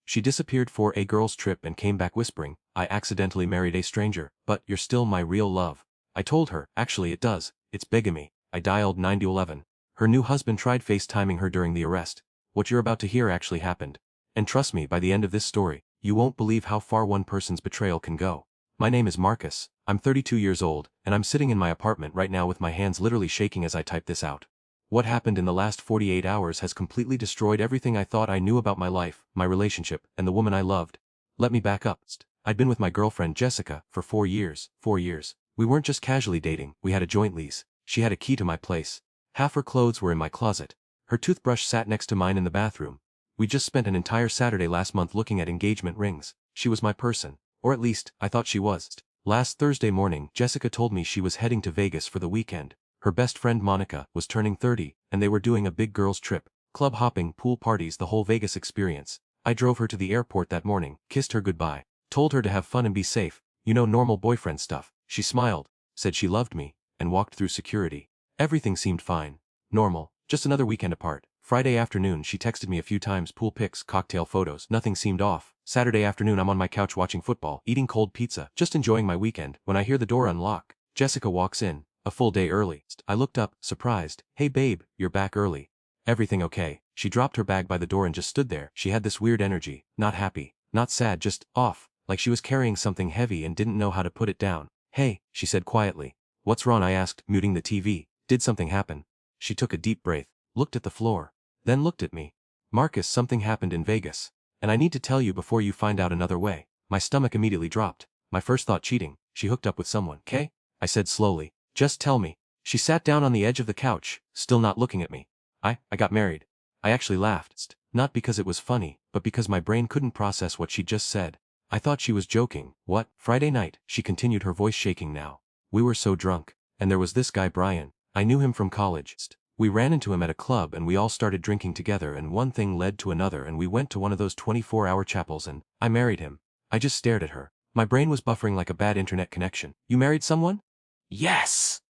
She disappeared for a girls' trip and came back whispering, I accidentally married a stranger, but you're still my real love. I told her, actually it does, it's bigamy. I dialed 911. Her new husband tried FaceTiming her during the arrest. What you're about to hear actually happened. And trust me, by the end of this story, you won't believe how far one person's betrayal can go. My name is Marcus, I'm 32 years old, and I'm sitting in my apartment right now with my hands literally shaking as I type this out. What happened in the last 48 hours has completely destroyed everything I thought I knew about my life, my relationship, and the woman I loved. Let me back up. I'd been with my girlfriend Jessica for 4 years. 4 years. We weren't just casually dating, we had a joint lease. She had a key to my place. Half her clothes were in my closet. Her toothbrush sat next to mine in the bathroom. We just spent an entire Saturday last month looking at engagement rings. She was my person. Or at least, I thought she was. Last Thursday morning, Jessica told me she was heading to Vegas for the weekend. Her best friend Monica was turning 30, and they were doing a big girls' trip. Club hopping, pool parties, the whole Vegas experience. I drove her to the airport that morning, kissed her goodbye, told her to have fun and be safe, you know, normal boyfriend stuff. She smiled, said she loved me, and walked through security. Everything seemed fine. Normal, just another weekend apart. Friday afternoon she texted me a few times, pool pics, cocktail photos, nothing seemed off. Saturday afternoon I'm on my couch watching football, eating cold pizza, just enjoying my weekend, when I hear the door unlock. Jessica walks in, a full day early. I looked up, surprised. Hey babe, you're back early. Everything okay? She dropped her bag by the door and just stood there. She had this weird energy, not happy, not sad, just off, like she was carrying something heavy and didn't know how to put it down. Hey, she said quietly. What's wrong? I asked, muting the TV. Did something happen? She took a deep breath, looked at the floor, then looked at me. Marcus, something happened in Vegas. And I need to tell you before you find out another way. My stomach immediately dropped. My first thought, cheating. She hooked up with someone. "'Kay?" I said slowly. "Just tell me." She sat down on the edge of the couch, still not looking at me. I got married. I actually laughed. Not because it was funny, but because my brain couldn't process what she just said. I thought she was joking. What? Friday night, she continued, her voice shaking now. We were so drunk. And there was this guy Brian. I knew him from college. We ran into him at a club and we all started drinking together, and one thing led to another and we went to one of those 24-hour chapels and I married him. I just stared at her. My brain was buffering like a bad internet connection. You married someone? Yes.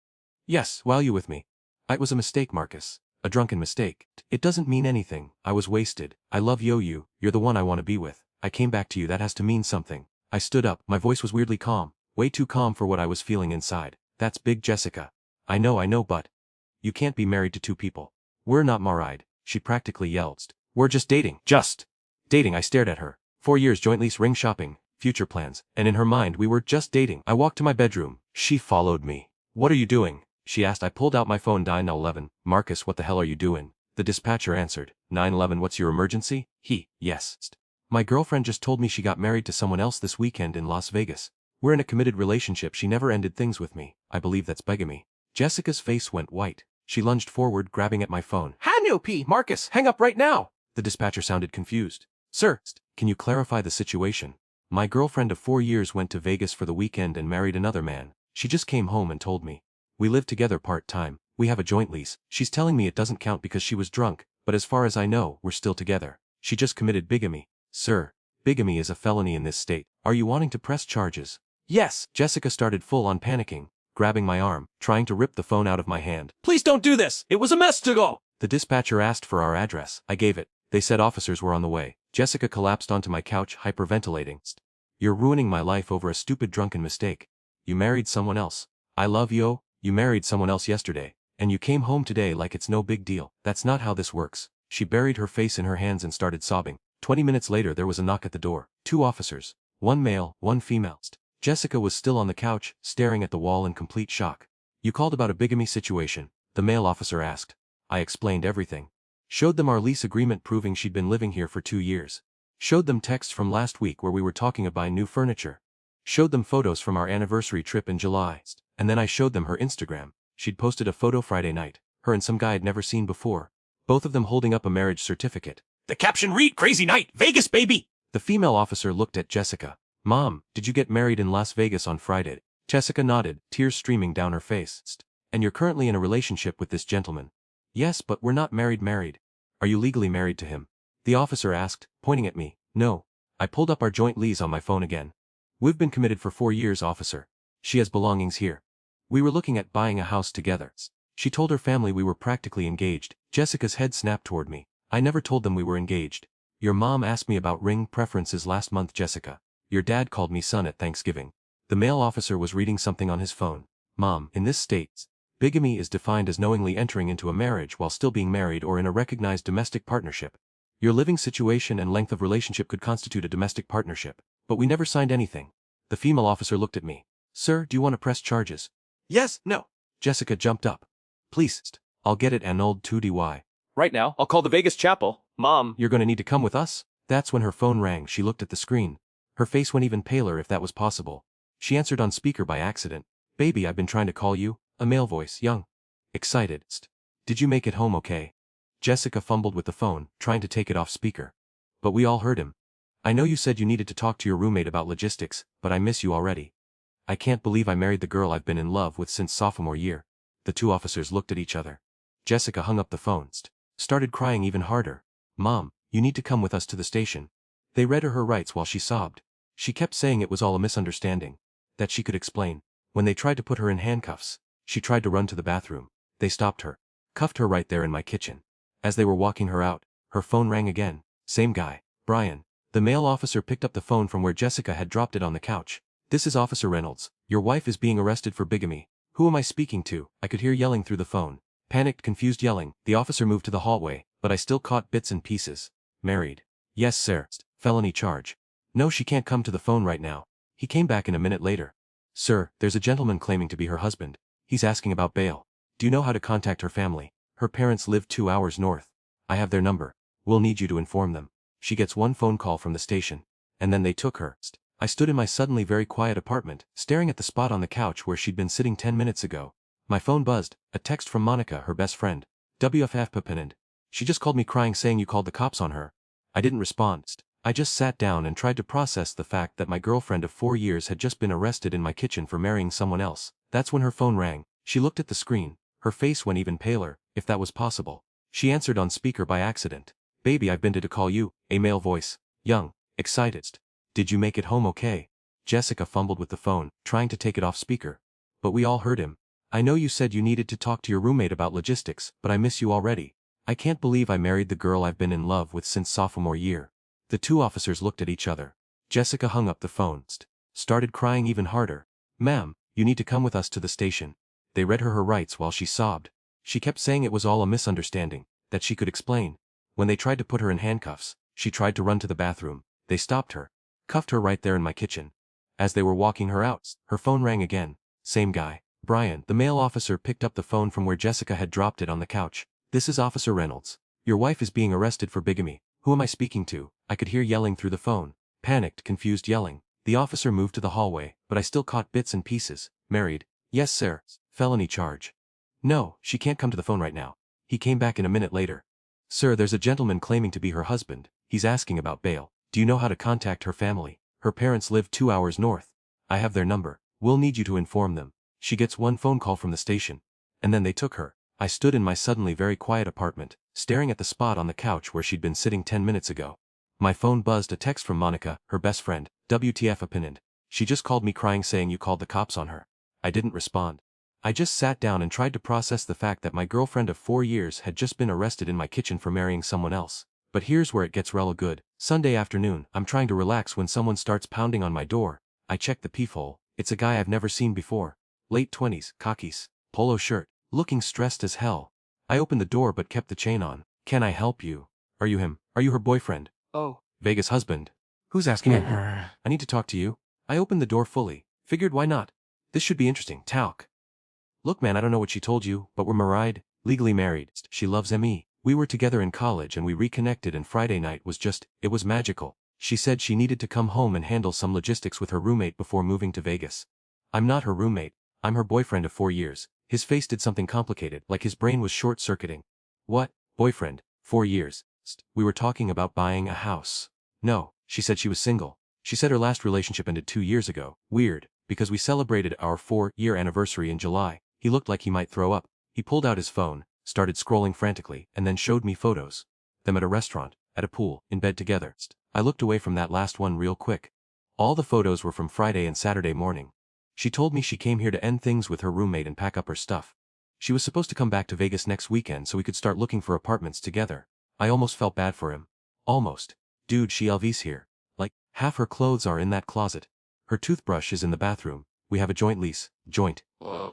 Yes, while you with me. It was a mistake, Marcus. A drunken mistake. It doesn't mean anything. I was wasted. I love you. You're the one I want to be with. I came back to you. That has to mean something. I stood up. My voice was weirdly calm. Way too calm for what I was feeling inside. That's big, Jessica. I know, but you can't be married to two people. We're not married, she practically yelled. We're just dating. Just dating. I stared at her. 4 years, joint lease, ring shopping, future plans, and in her mind we were just dating. I walked to my bedroom. She followed me. What are you doing? She asked. I pulled out my phone. 911. Marcus, what the hell are you doing? The dispatcher answered. 911, what's your emergency? Yes. My girlfriend just told me she got married to someone else this weekend in Las Vegas. We're in a committed relationship. She never ended things with me. I believe that's bigamy. Jessica's face went white. She lunged forward, grabbing at my phone. Marcus, hang up right now! The dispatcher sounded confused. Sir, can you clarify the situation? My girlfriend of 4 years went to Vegas for the weekend and married another man. She just came home and told me. We live together part-time. We have a joint lease. She's telling me it doesn't count because she was drunk, but as far as I know, we're still together. She just committed bigamy. Sir, bigamy is a felony in this state. Are you wanting to press charges? Yes. Jessica started full-on panicking, grabbing my arm, trying to rip the phone out of my hand. Please don't do this! It was a mess to go! The dispatcher asked for our address. I gave it. They said officers were on the way. Jessica collapsed onto my couch, hyperventilating. You're ruining my life over a stupid drunken mistake. You married someone else. I love you. You married someone else yesterday, and you came home today like it's no big deal. That's not how this works. She buried her face in her hands and started sobbing. 20 minutes later there was a knock at the door. 2 officers. 1 male, 1 female. Jessica was still on the couch, staring at the wall in complete shock. You called about a bigamy situation, the male officer asked. I explained everything. Showed them our lease agreement proving she'd been living here for 2 years. Showed them texts from last week where we were talking about buying new furniture. Showed them photos from our anniversary trip in July. And then I showed them her Instagram. She'd posted a photo Friday night, her and some guy I'd never seen before. Both of them holding up a marriage certificate. The caption read, "Crazy night, Vegas baby!" The female officer looked at Jessica. Mom, did you get married in Las Vegas on Friday? Jessica nodded, tears streaming down her face. And you're currently in a relationship with this gentleman? Yes, but we're not married. Are you legally married to him? The officer asked, pointing at me. No. I pulled up our joint lease on my phone again. We've been committed for 4 years, officer. She has belongings here. We were looking at buying a house together. She told her family we were practically engaged. Jessica's head snapped toward me. I never told them we were engaged. Your mom asked me about ring preferences last month, Jessica. Your dad called me son at Thanksgiving. The male officer was reading something on his phone. Mom, in this state, bigamy is defined as knowingly entering into a marriage while still being married or in a recognized domestic partnership. Your living situation and length of relationship could constitute a domestic partnership, but we never signed anything. The female officer looked at me. Sir, do you want to press charges? Yes, no. Jessica jumped up. Please, I'll get it annulled 2dy. Right now, I'll call the Vegas chapel. Mom. You're gonna need to come with us? That's when her phone rang. She looked at the screen. Her face went even paler if that was possible. She answered on speaker by accident. Baby, I've been trying to call you. A male voice, young. Excited. Did you make it home okay? Jessica fumbled with the phone, trying to take it off speaker. But we all heard him. I know you said you needed to talk to your roommate about logistics, but I miss you already. I can't believe I married the girl I've been in love with since sophomore year. The two officers looked at each other. Jessica hung up the phone, started crying even harder. Mom, you need to come with us to the station. They read her rights while she sobbed. She kept saying it was all a misunderstanding. That she could explain. When they tried to put her in handcuffs, she tried to run to the bathroom. They stopped her. Cuffed her right there in my kitchen. As they were walking her out, her phone rang again. Same guy, Brian. The male officer picked up the phone from where Jessica had dropped it on the couch. This is Officer Reynolds. Your wife is being arrested for bigamy. Who am I speaking to? I could hear yelling through the phone. Panicked, confused yelling. The officer moved to the hallway, but I still caught bits and pieces. Married. Yes, sir. Felony charge. No, she can't come to the phone right now. He came back in a minute later. Sir, there's a gentleman claiming to be her husband. He's asking about bail. Do you know how to contact her family? Her parents live 2 hours north. I have their number. We'll need you to inform them. She gets one phone call from the station. And then they took her. I stood in my suddenly very quiet apartment, staring at the spot on the couch where she'd been sitting 10 minutes ago. My phone buzzed, a text from Monica, her best friend. WFF Papinned. She just called me crying saying you called the cops on her. I didn't respond. I just sat down and tried to process the fact that my girlfriend of 4 years had just been arrested in my kitchen for marrying someone else. That's when her phone rang. She looked at the screen. Her face went even paler, if that was possible. She answered on speaker by accident. Baby, I've been to call you. A male voice. Young. Excited. Did you make it home okay? Jessica fumbled with the phone, trying to take it off speaker. But we all heard him. I know you said you needed to talk to your roommate about logistics, but I miss you already. I can't believe I married the girl I've been in love with since sophomore year. The two officers looked at each other. Jessica hung up the phone, started crying even harder. Ma'am, you need to come with us to the station. They read her rights while she sobbed. She kept saying it was all a misunderstanding, that she could explain. When they tried to put her in handcuffs, she tried to run to the bathroom. They stopped her. Cuffed her right there in my kitchen. As they were walking her out, her phone rang again. Same guy, Brian. The male officer picked up the phone from where Jessica had dropped it on the couch. This is Officer Reynolds. Your wife is being arrested for bigamy. Who am I speaking to? I could hear yelling through the phone. Panicked, confused yelling. The officer moved to the hallway, but I still caught bits and pieces. Married. Yes, sir. Felony charge. No, she can't come to the phone right now. He came back in a minute later. Sir, there's a gentleman claiming to be her husband. He's asking about bail. Do you know how to contact her family? Her parents live 2 hours north. I have their number. We'll need you to inform them. She gets one phone call from the station. And then they took her. I stood in my suddenly very quiet apartment, staring at the spot on the couch where she'd been sitting 10 minutes ago. My phone buzzed, a text from Monica, her best friend. WTF Papinned. She just called me crying saying you called the cops on her. I didn't respond. I just sat down and tried to process the fact that my girlfriend of 4 years had just been arrested in my kitchen for marrying someone else. But here's where it gets real good. Sunday afternoon, I'm trying to relax when someone starts pounding on my door. I check the peephole. It's a guy I've never seen before. Late 20s, khakis, polo shirt, looking stressed as hell. I opened the door but kept the chain on. Can I help you? Are you him? Are you her boyfriend? Oh. Vegas husband. Who's asking it? I need to talk to you. I opened the door fully. Figured why not? This should be interesting. Talk. Look man, I don't know what she told you, but we're married, legally married. She loves me. We were together in college and we reconnected and Friday night was just, it was magical. She said she needed to come home and handle some logistics with her roommate before moving to Vegas. I'm not her roommate. I'm her boyfriend of 4 years. His face did something complicated, like his brain was short-circuiting. What? Boyfriend? 4 years. We were talking about buying a house. No, she said she was single. She said her last relationship ended 2 years ago. Weird, because we celebrated our 4-year anniversary in July. He looked like he might throw up. He pulled out his phone, started scrolling frantically, and then showed me photos. Them at a restaurant, at a pool, in bed together. I looked away from that last one real quick. All the photos were from Friday and Saturday morning. She told me she came here to end things with her roommate and pack up her stuff. She was supposed to come back to Vegas next weekend so we could start looking for apartments together. I almost felt bad for him. Almost. Dude, she LV's here. Like, half her clothes are in that closet. Her toothbrush is in the bathroom. We have a joint lease. Joint.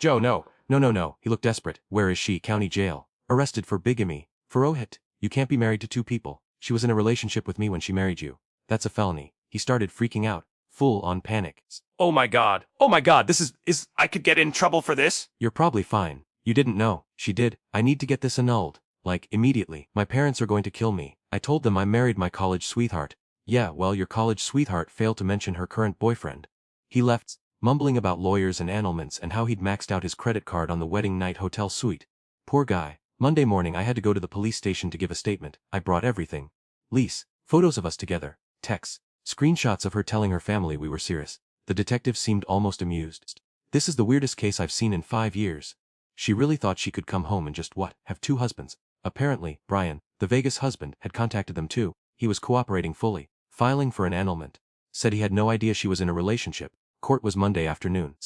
Joe, no. No. He looked desperate. Where is she? County jail. Arrested for bigamy. Farohit. You can't be married to two people. She was in a relationship with me when she married you. That's a felony. He started freaking out. Full on panic. Oh my god. Oh my god, this is I could get in trouble for this? You're probably fine. You didn't know. She did. I need to get this annulled. Like, immediately. My parents are going to kill me. I told them I married my college sweetheart. Yeah, well, your college sweetheart failed to mention her current boyfriend. He left, mumbling about lawyers and annulments and how he'd maxed out his credit card on the wedding night hotel suite. Poor guy. Monday morning I had to go to the police station to give a statement. I brought everything. Lease, photos of us together, texts, screenshots of her telling her family we were serious. The detective seemed almost amused. This is the weirdest case I've seen in 5 years. She really thought she could come home and just what? Have two husbands. Apparently, Brian, the Vegas husband, had contacted them too. He was cooperating fully, filing for an annulment. Said he had no idea she was in a relationship. Court was Monday afternoon.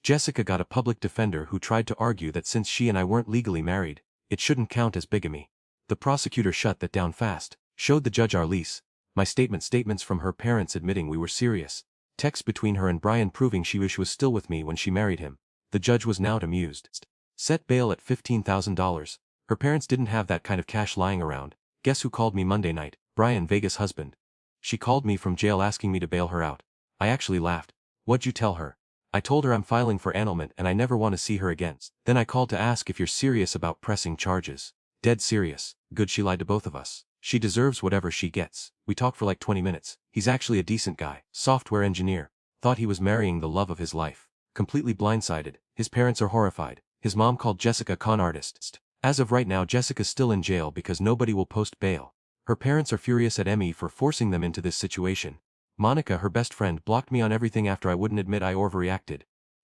Jessica got a public defender who tried to argue that since she and I weren't legally married, it shouldn't count as bigamy. The prosecutor shut that down fast, showed the judge our lease. My statements from her parents admitting we were serious. Texts between her and Brian proving she was still with me when she married him. The judge was now amused. Set bail at $15,000. Her parents didn't have that kind of cash lying around. Guess who called me Monday night? Brian, Vegas husband. She called me from jail asking me to bail her out. I actually laughed. What'd you tell her? I told her I'm filing for annulment and I never want to see her again. Then I called to ask if you're serious about pressing charges. Dead serious. Good, she lied to both of us. She deserves whatever she gets. We talked for like 20 minutes. He's actually a decent guy. Software engineer. Thought he was marrying the love of his life. Completely blindsided. His parents are horrified. His mom called Jessica a con artist. As of right now, Jessica's still in jail because nobody will post bail. Her parents are furious at Emmy for forcing them into this situation. Monica, her best friend, blocked me on everything after I wouldn't admit I overreacted.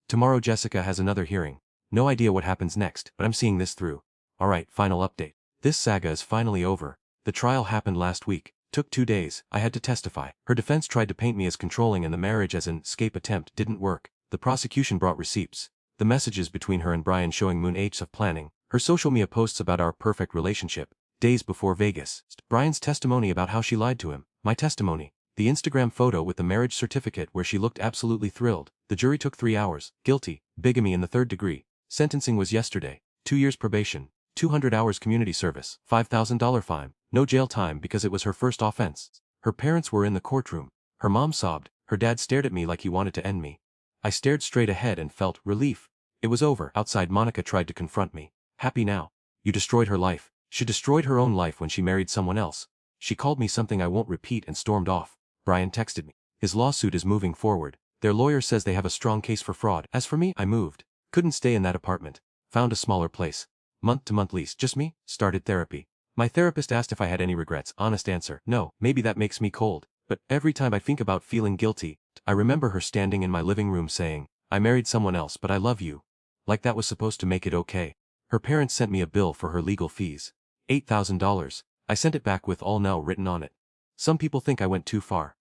Tomorrow Jessica has another hearing. No idea what happens next, but I'm seeing this through. Alright, final update. This saga is finally over. The trial happened last week. Took 2 days. I had to testify. Her defense tried to paint me as controlling and the marriage as an escape attempt. Didn't work. The prosecution brought receipts. The messages between her and Brian showing moon H's of planning. Her social media posts about our perfect relationship. Days before Vegas. Brian's testimony about how she lied to him. My testimony. The Instagram photo with the marriage certificate where she looked absolutely thrilled. The jury took 3 hours. Guilty. Bigamy in the 3rd degree. Sentencing was yesterday. 2 years probation. 200 hours community service. $5,000 fine. No jail time because it was her first offense. Her parents were in the courtroom. Her mom sobbed. Her dad stared at me like he wanted to end me. I stared straight ahead and felt relief. It was over. Outside, Monica tried to confront me. Happy now. You destroyed her life. She destroyed her own life when she married someone else. She called me something I won't repeat and stormed off. Brian texted me. His lawsuit is moving forward. Their lawyer says they have a strong case for fraud. As for me, I moved. Couldn't stay in that apartment. Found a smaller place. Month-to-month lease. Just me? Started therapy. My therapist asked if I had any regrets. Honest answer, no. Maybe that makes me cold. But every time I think about feeling guilty, I remember her standing in my living room saying, I married someone else but I love you. Like that was supposed to make it okay. Her parents sent me a bill for her legal fees. $8,000. I sent it back with all now written on it. Some people think I went too far.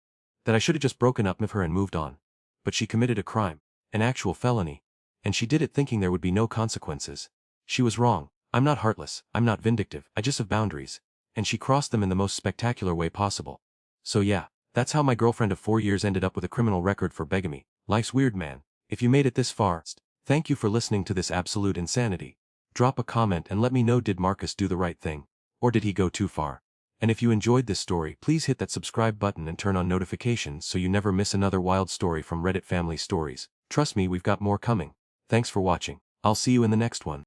That I should have just broken up with her and moved on. But she committed a crime. An actual felony. And she did it thinking there would be no consequences. She was wrong. I'm not heartless. I'm not vindictive. I just have boundaries. And she crossed them in the most spectacular way possible. So yeah, that's how my girlfriend of 4 years ended up with a criminal record for bigamy. Life's weird, man. If you made it this far, thank you for listening to this absolute insanity. Drop a comment and let me know, did Marcus do the right thing? Or did he go too far? And if you enjoyed this story, please hit that subscribe button and turn on notifications so you never miss another wild story from Reddit Family Stories. Trust me, we've got more coming. Thanks for watching. I'll see you in the next one.